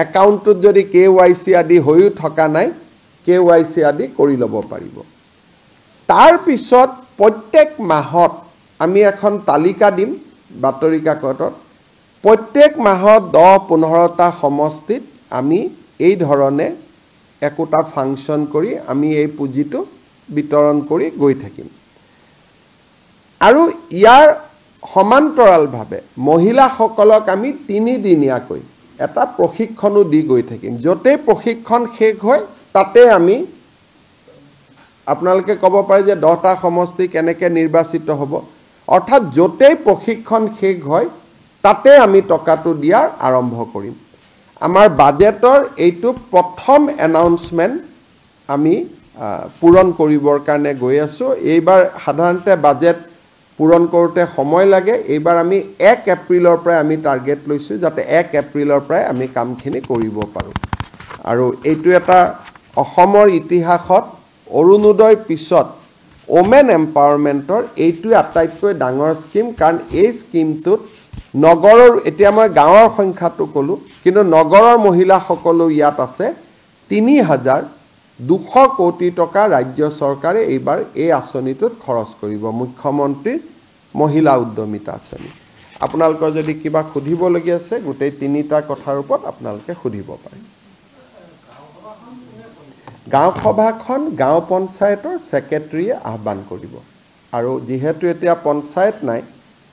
একাউণ্টটোত যদি KYC আদি হৈও থকা নাই, KYC আদি কৰি ল'ব পাৰিব। তাৰ পিছত প্ৰত্যেক মাহত আমি এখন তালিকা দিম বাতৰি কাকতত, প্ৰত্যেক মাহত 10-15টা সমষ্টিত আমি এই ধৰণে একোটা ফাংচন কৰি আমি এই পুঁজিটো বিতৰণ কৰি গৈ থাকিম। আৰু ইয়াৰ সমান্তৰালভাৱে মহিলাসকলক আমি 3 দিনীয়াকৈ এটা প্ৰশিক্ষণো দি গৈ থাকিম। য'তেই প্ৰশিক্ষণ শেষ হয় তাতে আমি, আপোনালোকে ক'ব পাৰে যে 10টা সমষ্টি কেনেকৈ নিৰ্বাচিত হ'ব, অৰ্থাৎ য'তেই প্ৰশিক্ষণ শেষ হয় তাতে আমি টকাটো দিয়াৰ আৰম্ভ কৰিম। আমাৰ বাজেটৰ এইটো প্ৰথম এনাউন্সমেণ্ট আমি পূৰণ কৰিবৰ কাৰণে গৈ আছোঁ। এইবাৰ সাধাৰণতে বাজেট পূৰণ কৰোঁতে সময় লাগে। এইবাৰ আমি 1 এপ্ৰিলৰ পৰাই আমি টাৰ্গেট লৈছোঁ যাতে 1 এপ্ৰিলৰ পৰাই আমি কামখিনি কৰিব পাৰোঁ। আৰু এইটো এটা অসমৰ ইতিহাসত অৰুণোদয়ৰ পিছত ওমেন এম্পাৱাৰমেণ্টৰ এইটোৱে আটাইতকৈ ডাঙৰ স্কিম, কাৰণ এই স্কিমটোত নগৰৰ, এতিয়া মই গাঁৱৰ সংখ্যাটো ক'লোঁ, কিন্তু নগৰৰ মহিলাসকলো ইয়াত আছে। 3,200 কোটি টকা ৰাজ্য চৰকাৰে এইবাৰ এই আঁচনিটোত খৰচ কৰিব, মুখ্যমন্ত্ৰীৰ মহিলা উদ্যমিতা আঁচনি। আপোনালোকৰ যদি কিবা সুধিবলগীয়া আছে গোটেই 3টা কথাৰ ওপৰত আপোনালোকে সুধিব পাৰে। গাঁও সভাখন গাঁও পঞ্চায়তৰ ছেক্ৰেটাৰীয়ে আহ্বান কৰিব। আৰু যিহেতু এতিয়া পঞ্চায়ত নাই,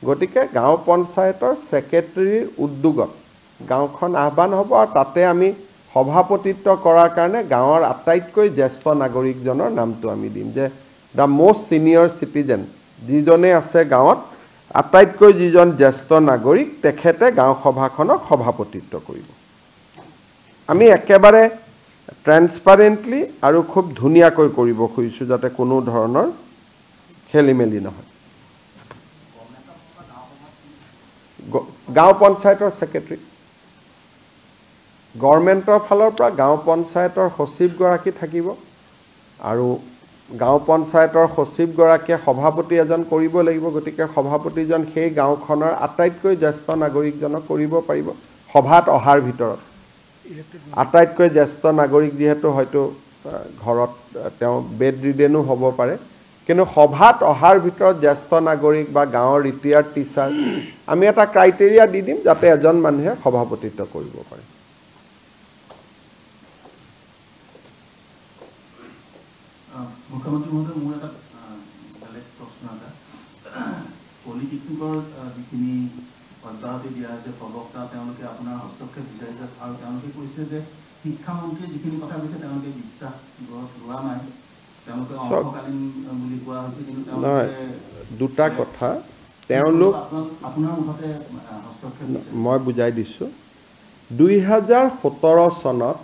গতিকে গাঁও পঞ্চায়তৰ ছেক্ৰেটাৰীৰ উদ্যোগত গাঁওখন আহ্বান হ'ব আৰু তাতে আমি সভাপতিত্ব কৰাৰ কাৰণে গাঁৱৰ আটাইতকৈ জ্যেষ্ঠ নাগৰিকজনৰ নামটো আমি দিম, যে দ্য মষ্ট ছিনিয়ৰ চিটিজেন যিজনে আছে গাঁৱত, আটাইতকৈ যিজন জ্যেষ্ঠ নাগৰিক, তেখেতে গাঁও সভাখনক সভাপতিত্ব কৰিব। আমি একেবাৰে ট্ৰেন্সপাৰেণ্টলি আৰু খুব ধুনীয়াকৈ কৰিব খুজিছোঁ যাতে কোনো ধৰণৰ খেলি মেলি নহয়। গাঁও পঞ্চায়তৰ ছেক্ৰেটাৰী, গভৰ্ণমেণ্টৰ ফালৰ পৰা গাঁও পঞ্চায়তৰ সচিবগৰাকী থাকিব আৰু গাঁও পঞ্চায়তৰ সচিবগৰাকীয়ে সভাপতি এজন কৰিব লাগিব। গতিকে সভাপতিজন সেই গাঁওখনৰ আটাইতকৈ জ্যেষ্ঠ নাগৰিকজনক কৰিব পাৰিব। সভাত অহাৰ ভিতৰত আটাইতকৈ জ্যেষ্ঠ নাগৰিক যিহেতু হয়তো ঘৰত তেওঁ বেড ৰিডেনো হ'ব পাৰে, কিন্তু সভাত অহাৰ ভিতৰত জ্যেষ্ঠ নাগৰিক বা গাঁৱৰ ৰিটায়াৰ্ড টিচাৰ আমি এটা ক্ৰাইটেৰিয়া দি দিম যাতে এজন মানুহে সভাপতিত্ব কৰিব পাৰে। মুখ্যমন্ত্ৰী মহোদয়, মোৰ এটা বেলেগ প্ৰশ্ন এটা, পলিটেকনিকৰ যিখিনি অব্যাহতি দিয়া হৈছে, প্ৰবক্তা তেওঁলোকে আপোনাৰ হস্তক্ষেপ বিচাৰিছে আৰু তেওঁলোকে কৈছে যে শিক্ষামন্ত্ৰীয়ে যিখিনি কথা কৈছে তেওঁলোকে বিশ্বাস লোৱা নাই, তেওঁলোকে অংশকালীন বুলি কোৱা হৈছে, কিন্তু তেওঁলোকে দুটা কথা তেওঁলোক আপোনাৰ মুখতে হস্তক্ষেপ দিছে। মই বুজাই দিছোঁ। 2017 চনত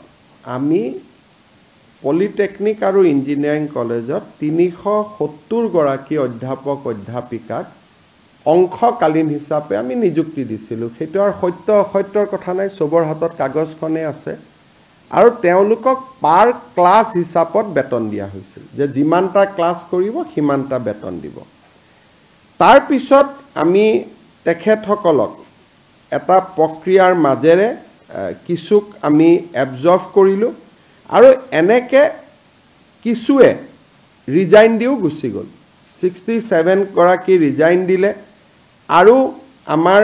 আমি পলিটেকনিক আৰু ইঞ্জিনিয়াৰিং কলেজত 370 গৰাকী অধ্যাপক অধ্যাপিকাক অংশকালীন হিচাপে আমি নিযুক্তি দিছিলোঁ। সেইটো আৰু সত্য অসত্যৰ কথা নাই, চবৰ হাতত কাগজখনে আছে। আৰু তেওঁলোকক পাৰ ক্লাছ হিচাপত বেতন দিয়া হৈছিল, যে যিমানটা ক্লাছ কৰিব সিমানটা বেতন দিব। তাৰপিছত আমি তেখেতসকলক এটা প্ৰক্ৰিয়াৰ মাজেৰে কিছুক আমি এবজৰ্ভ কৰিলোঁ আৰু এনেকৈ কিছুৱে ৰিজাইন দিও গুচি গ'ল। 67 গৰাকী ৰিজাইন দিলে আৰু আমাৰ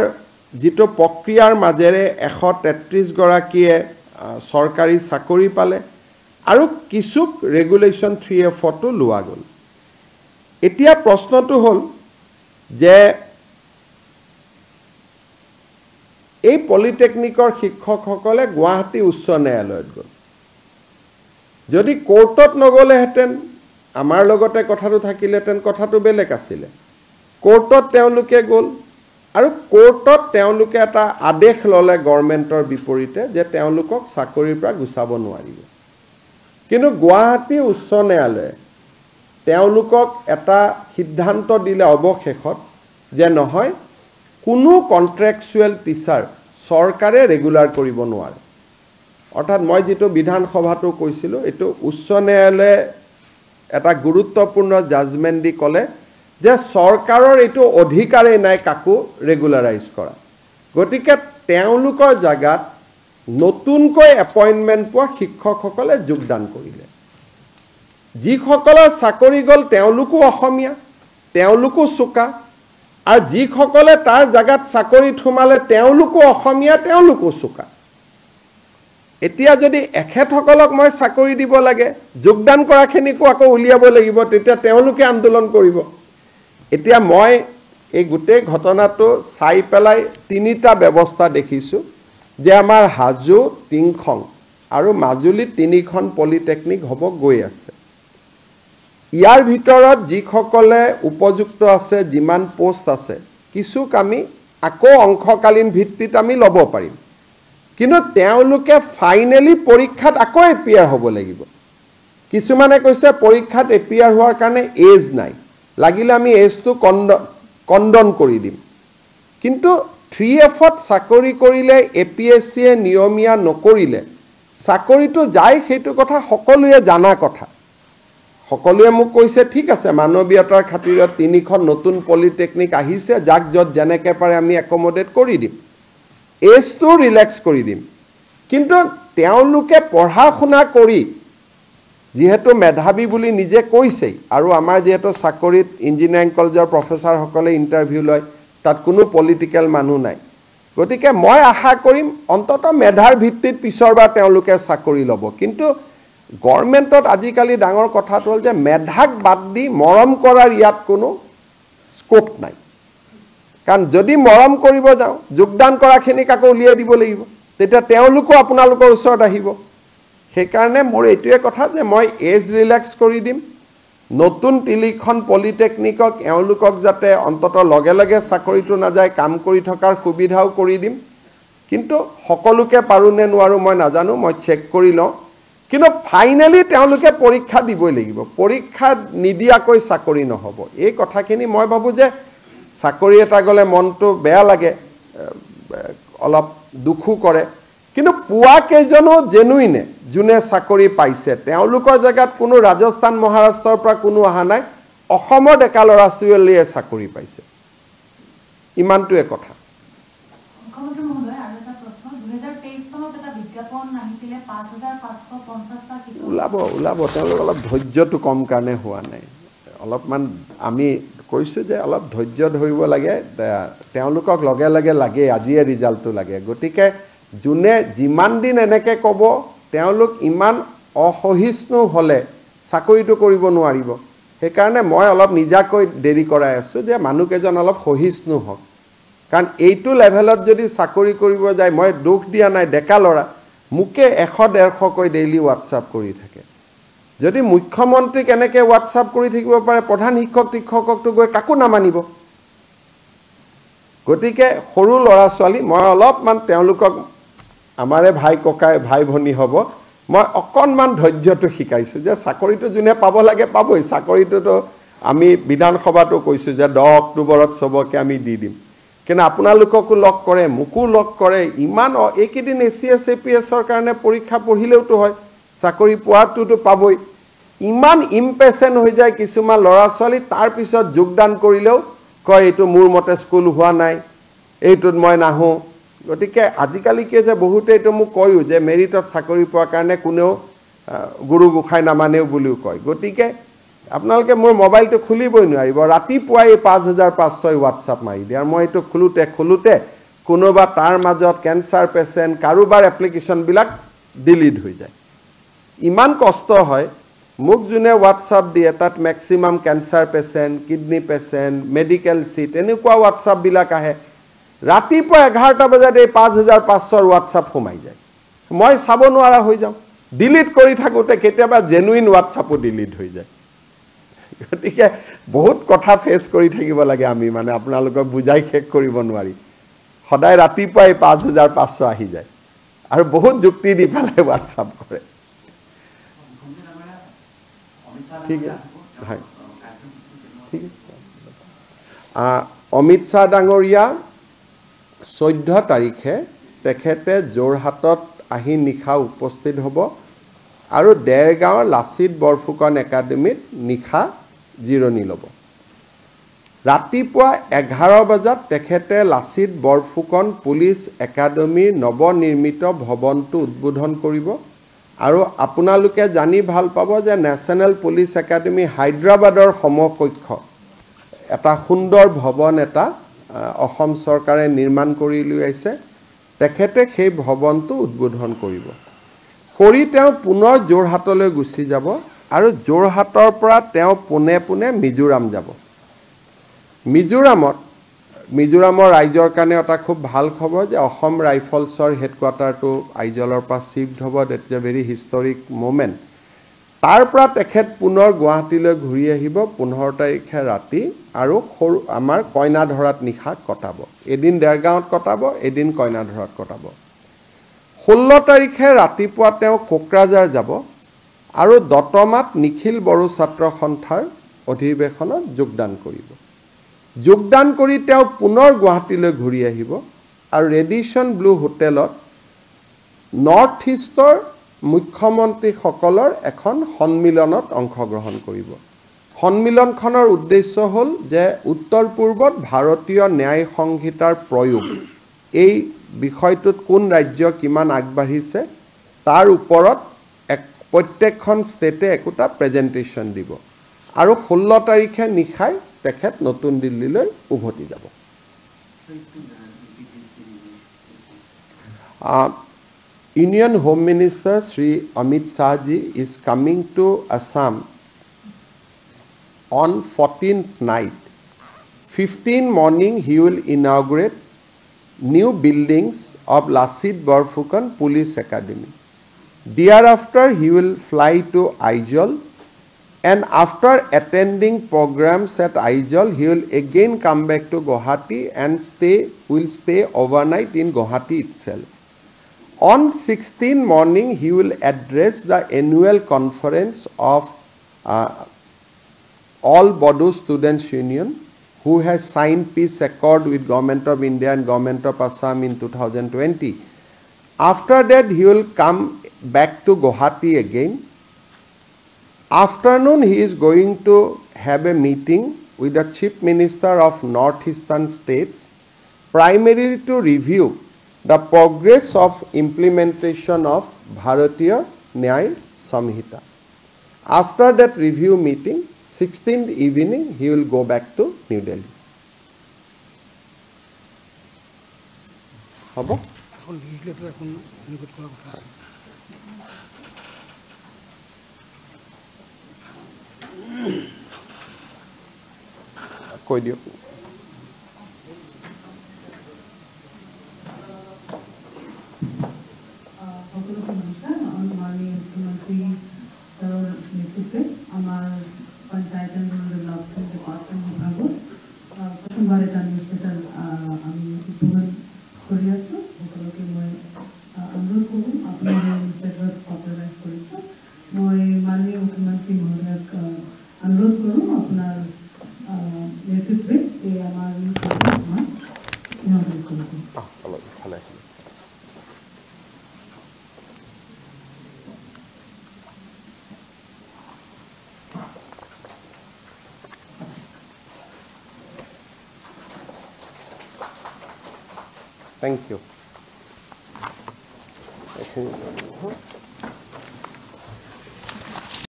যিটো প্ৰক্ৰিয়াৰ মাজেৰে 133 গৰাকীয়ে চৰকাৰী চাকৰি পালে আৰু কিছুক ৰেগুলেশ্যন 3F টো লোৱা গ'ল। এতিয়া প্ৰশ্নটো হ'ল যে এই পলিটেকনিকৰ শিক্ষকসকলে গুৱাহাটী উচ্চ ন্যায়ালয়ত গ'ল যদি কোৰ্টত নগলেহেঁতেন আমাৰ লগতে কথাটো থাকিলেহেঁতেন কথাটো বেলেগ আছিলে কোৰ্টত তেওঁলোকে গ'ল আৰু কোৰ্টত তেওঁলোকে এটা আদেশ ল'লে গভৰ্ণমেণ্টৰ বিপৰীতে যে তেওঁলোকক চাকৰিৰ পৰা গুচাব নোৱাৰিব কিন্তু গুৱাহাটী উচ্চ ন্যায়ালয়ে তেওঁলোকক এটা সিদ্ধান্ত দিলে অৱশেষত যে নহয় কোনো কন্ট্ৰেকচুৱেল টিচাৰ চৰকাৰে ৰেগুলাৰ কৰিব নোৱাৰে অৰ্থাৎ মই যেটো বিধানসভাটো কৈছিলো এটো উচ্চ ন্যায়ালয়ে এটা গুৰুত্বপূৰ্ণ জাজমেন্ট দি ক'লে যে চৰকাৰৰ এটো অধিকাৰেই নাই কাকো ৰেগুলাৰাইজ কৰা গতিকে তেওঁলোকৰ জাগাত নতুনকৈ এপইন্টমেন্ট পোৱা শিক্ষকসকলে যোগদান কৰিলে যিসকলৰ চাকৰি গল তেওঁলোকো অসমীয়া তেওঁলোকো চুকা আৰু যিসকলে তাৰ জাগাত চাকৰি থুমালে তেওঁলোকো অসমীয়া তেওঁলোকো চুকা এতিয়া যদি এখেতসকলক মই চাকৰি দিব লাগে যোগদান কৰাখিনিকো আকৌ উলিয়াব লাগিব তেতিয়া তেওঁলোকে আন্দোলন কৰিব এতিয়া মই এই গোটেই ঘটনাটো চাই পেলাই তিনিটা ব্যৱস্থা দেখিছো যে আমাৰ হাজু টিংখং আৰু মাজুলী তিনিখন পলিটেকনিক হ'ব গৈ আছে ইয়াৰ ভিতৰত যিসকলে উপযুক্ত আছে যিমান পোষ্ট আছে কিছু আমি আকৌ অংশকালীন ভিত্তিত আমি ল'ব পাৰিম কিন্তু তেওঁলোকে ফাইনালি পৰীক্ষাত আকৌ এপিয়াৰ হ'ব লাগিব কিছুমানে কৈছে পৰীক্ষাত এপিয়াৰ হোৱাৰ কাৰণে এজ নাই লাগিলে আমি এজটো কণ্ডন কৰি দিম কিন্তু 3Fত চাকৰি কৰিলে এপিএসসিয়ে নিয়মীয়া নকৰিলে চাকৰিটো যায় সেইটো কথা সকলোৱে জানা কথা সকলোৱে মোক কৈছে ঠিক আছে মানৱীয়তাৰ খাতিৰত তিনিখন নতুন পলিটেকনিক আহিছে যাক যত যেনেকে পাৰে আমি একমোডেট কৰি দিম এজটো ৰিলেক্স কৰি দিম কিন্তু তেওঁলোকে পঢ়া শুনা কৰি যেহেতু মেধাবী বুলি নিজে কৈছে আৰু আমাৰ যেহেতু চাকৰিত ইঞ্জিনিয়াৰিং কলেজৰ প্ৰফেসৰ সকলে ইন্টাৰভিউ লয় তাত কোনো পলিটিক্যাল মানুহ নাই গতিকে মই আশা কৰিম অন্তত মেধাৰ ভিত্তিত পিছৰবাৰ তেওঁলোকে চাকৰি ল'ব কিন্তু গভৰ্ণমেণ্টত আজিকালি ডাঙৰ কথাটো হ'ল যে মেধাক বাদ দি মৰম কৰাৰ ইয়াত কোনো স্কোপ নাই কাৰণ যদি মৰম কৰিব যাওঁ যোগদান কৰাখিনিক আকৌ উলিয়াই দিব লাগিব তেতিয়া তেওঁলোকো আপোনালোকৰ ওচৰত আহিব সেইকাৰণে মোৰ এইটোৱে কথা যে মই এজ ৰিলেক্স কৰি দিম নতুন তিলিখন পলিটেকনিকক এওঁলোকক যাতে অন্তত লগে লগে চাকৰিটো নাযায় কাম কৰি থকাৰ সুবিধাও কৰি দিম কিন্তু সকলোকে পাৰো নে নোৱাৰো মই নাজানো মই চেক কৰি লওঁ কিন্তু ফাইনালি তেওঁলোকে পৰীক্ষা দিবই লাগিব পৰীক্ষা নিদিয়াকৈ চাকৰি নহব এই কথাখিনি মই ভাবো যে চাকৰি এটা গলে মনটো বেয়া লাগে অলপ দুখু কৰে কিন্তু পুৱা কেজনো জেনুইনে জুনে চাকৰি পাইছে তেওঁলোকৰ জায়গাত কোনো ৰাজস্থান মহাৰাষ্ট্ৰৰ পৰা কোনো অহা নাই অসমৰ ডেকা ল'ৰা ছোৱালীয়ে চাকৰি পাইছে ইমানটোৱে কথা মুখ্যমন্ত্ৰী মহোদয় আৰু এটা প্ৰশ্ন 2023 চনত এটা বিজ্ঞাপন আহিছিলে 5550টা ওলাব তেওঁলোক অলপ ধৈৰ্যটো কম কাৰণে হোৱা নাই অলপমান আমি কৈছো যে অলপ ধৈৰ্য ধৰিব লাগে তেওঁলোকক লগে লগে লাগে আজিয়ে ৰিজাল্টটো লাগে গতিকে জুনে যিমান দিন এনেকে ক'ব তেওঁলোক ইমান অসহিষ্ণু হলে চাকৰিটো কৰিব নোৱাৰিব সেইকাৰণে মই অলপ নিজাকৈ দেৰি কৰাই আছো যে মানুহকেজন অলপ সহিষ্ণু হওক কাৰণ এইটো লেভেলত যদি চাকৰি কৰিব যায় মই দুখ দিয়া নাই ডেকা ল'ৰা মুকে 100-150 কৈ ডেইলি হোৱাটছআপ কৰি থাকে যদি মুখ্যমন্ত্ৰী কেনেকে হোৱাটছআপ কৰি থাকিব পাৰে প্ৰধান শিক্ষকটো গৈ কাকো নামানিব গতিকে সৰু ল'ৰা ছোৱালী মই অলপমান তেওঁলোকক আমাৰে ভাই ককাই ভাই ভনী হ'ব মই অকনমান ধৈৰ্যটো শিকাইছো যে চাকৰিটো জুনে পাব লাগে পাবই চাকৰিটো আমি বিধানসভাটো কৈছো যে 10 অক্টোবৰত সবকে আমি দি দিম কিন্তু আপোনালোককো লক কৰে মুকু লক কৰে ইমান এইকেদিন এসিএস এপিএছৰ কাৰণে পৰীক্ষা পঢ়িলেওটো হয় চাকৰি পোৱাটোটো পাবই ইমান ইম্পেচেন্ট হৈ যায় কিছুমান ল'ৰা ছোৱালী তাৰ পিছত যোগদান কৰিলেও কয় এইটো মোৰ মতে স্কুল হোৱা নাই এইটোত মই নাহো গতিকে আজিকালি কি যে বহুতে এইটো মোক কয়ও যে মেৰিটত চাকৰি পোৱাৰ কাৰণে কোনেও গুৰু গোখাই নামানেও বুলিও কয় গতিকে আপোনালোকে মোৰ মোবাইলটো খুলিবই নোৱাৰিব ৰাতিপুৱাই 5506 হোৱাটছআপ মাৰি দিয়ে আৰু মই এইটো খুলুতে কোনোবা তাৰ মাজত কেন্সাৰ পেশেন্ট কাৰোবাৰ এপ্লিকেশন বিলাক ডিলিট হৈ যায় ইমান কষ্ট হয় মোক জুনে হোৱাটছআপ দিয়ে তাত maximum cancer patient kidney patient medical sheet এনেকুৱা হোৱাটছআপ বিলাক আহে ৰাতিপুৱা 11টা বজাত এই 5500 হোৱাটছআপ সোমাই যায় মই চাব নোৱাৰা হৈ যাওঁ ডিলিট কৰি থাকোতে কেতিয়াবা জেনুইন হোৱাটছআপো ডিলিট হৈ যায় গতিকে বহুত কথা ফেচ কৰি থাকিব লাগে আমি মানে আপোনালোকক বুজাই শেষ কৰিব নোৱাৰি সদায় ৰাতিপুৱাই 5500 আহি যায় আৰু বহুত যুক্তি দি পেলাই হোৱাটছআপ কৰে ঠিক আছে ঠিক আছে অমিত শ্বাহ ডাঙৰীয়া 14 তাৰিখে তেখেতে যোৰহাটত আহি নিশা উপস্থিত হ'ব আৰু দেৰগাঁৱৰ লাচিত বৰফুকন একাডেমীত নিশা জিৰণি ল'ব ৰাতিপুৱা 11 বজাত তেখেতে লাচিত বৰফুকন পুলিচ একাডেমীৰ নৱনিৰ্মিত ভৱনটো উদ্বোধন কৰিব আৰু আপোনালোকে জানি ভাল পাব যে নেশ্যনেল পুলিচ একাডেমী হায়দৰাবাদৰ সমকক্ষ এটা সুন্দৰ ভৱন এটা অসম চৰকাৰে নিৰ্মাণ কৰি উলিয়াইছে তেখেতে সেই ভৱনটো উদ্বোধন কৰিব কৰি তেওঁ পুনৰ যোৰহাটলৈ গুচি যাব আৰু যোৰহাটৰ পৰা তেওঁ পোনে পোনে মিজোৰাম যাব মিজোৰামৰ ৰাইজৰ কাৰণে এটা খুব ভাল খবৰ যে অসম ৰাইফলছৰ হেডকোৱাৰ্টাৰটো আইজলৰ পৰা শিফ্ট হ'ব that is a very historic moment তাৰ পৰা তেখেত পুনৰ গুৱাহাটীলৈ ঘূৰি আহিব 15 তাৰিখে ৰাতি আৰু আমাৰ কইনাধৰাত নিশা কটাব এদিন দেৰগাঁৱত কটাব এদিন কইনাধৰাত কটাব 16 তাৰিখে ৰাতিপুৱা তেওঁ কোকৰাঝাৰ যাব আৰু দতমাত নিখিল বড়ো ছাত্ৰ সন্থাৰ অধিৱেশনত যোগদান কৰি তেওঁ পুনৰ গুৱাহাটীলৈ ঘূৰি আহিব আৰু ৰেডিসন ব্লু হোটেলত নৰ্থ ইষ্টৰ মুখ্যমন্ত্ৰীসকলৰ এখন সন্মিলনত অংশগ্ৰহণ কৰিব সন্মিলনখনৰ উদ্দেশ্য হ'ল যে উত্তৰ পূৰ্বত ভাৰতীয় ন্যায় সংহিতাৰ প্ৰয়োগ এই বিষয়টোত কোন ৰাজ্য কিমান আগবাঢ়িছে তাৰ ওপৰত প্ৰত্যেকখন ষ্টেটে একোটা প্ৰেজেন্টেশ্যন দিব আৰু 16 তাৰিখে নিশাই তেখেত নতুন দিল্লীলৈ উভতি যাব Union Home Minister Shri Amit Shah ji is coming to Assam on 14th night. 15 morning he will inaugurate new buildings of Lasit Borphukan Police Academy. Thereafter he will fly to Aizol and after attending programs at Aizol he will again come back to Guwahati and will stay overnight in Guwahati itself. On 16 morning, he will address the annual conference of All Bodo Students Union, who has signed peace accord with Government of India and Government of Assam in 2020. After that, he will come back to Guwahati again. Afternoon, he is going to have a meeting with the Chief Minister of Northeastern states, primarily to review the progress of implementation of Bharatiya Nyaya Samhita. After that review meeting, 16th evening, he will go back to New Delhi. Habo? Koi diyo. Thank you.